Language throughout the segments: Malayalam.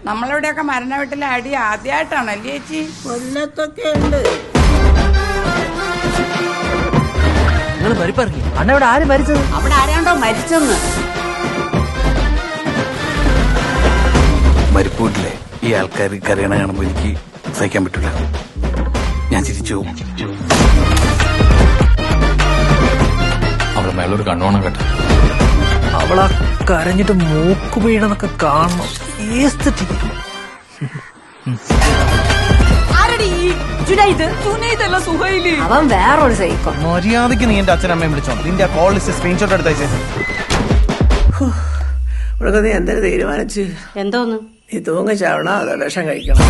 നമ്മളിവിടെയൊക്കെ മരണ വീട്ടിലെ അടി ആദ്യമായിട്ടാണല്ലേ ചേച്ചി? കൊല്ലത്തൊക്കെ ഉണ്ട്. അണ്ണ ഇവിടെ ആര് മരിച്ചത്? അവിടെ ആരാണ്ടോ മരിച്ചെന്ന്. മരിപ്പൂട്ടില്ലേ ഈ ആൾക്കാർ കരയണ കാണുമ്പോ എനിക്ക് സഹിക്കാൻ പറ്റില്ല. ഞാൻ ചിരിച്ചു. അവിടെ മേലൊരു കണ്ണോണം കേട്ടോ. അവളാ കരഞ്ഞിട്ട് മൂക്ക് വീണെന്നൊക്കെ കാണണം. അവൻ വേറൊരു സൈക്കോ. മര്യാദക്ക് നീ എന്റെ അച്ഛനമ്മയും വിളിച്ചോ. നിന്റെ കോൾ ലിസ്റ്റ് സ്ക്രീൻഷോട്ട് എടുത്തയച്ചേ. ഇവിടെ നീ എന്തൊരു തീരുമാനിച്ച്? എന്തോന്ന്? നീ തൂങ്ങിച്ചാവണോ അതോ വിഷം കഴിക്കണം?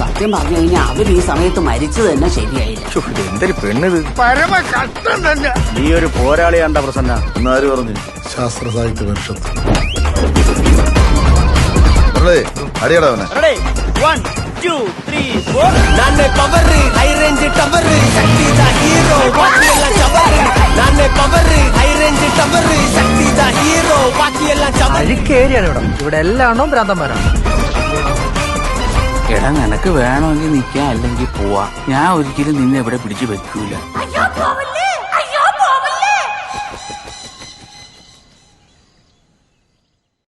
സത്യം പറഞ്ഞു കഴിഞ്ഞാൽ അവര് ഈ സമയത്ത് മരിച്ചത് തന്നെ ശരിയായില്ല. എന്തൊരു പെണ്ണിത്, പരമ കഷ്ടം തന്നെ. നീ ഒരു പോരാളിയാണ്ട പ്രസന്ന എന്നാര് പറഞ്ഞു? ശാസ്ത്ര സാഹിത്യ പരിഷത്ത് അടിയടാവനെ. അഴിക്കേരിയാണ് ഇവിടെ. ഇവിടെ എല്ലാണോ ഭ്രാന്തന്മാരാണ്. എടാ നിനക്ക് വേണമെങ്കിൽ നിൽക്കാം, അല്ലെങ്കിൽ പോവാ. ഞാൻ ഒരിക്കലും നിന്നെ ഇവിടെ പിടിച്ചു വെക്കൂല.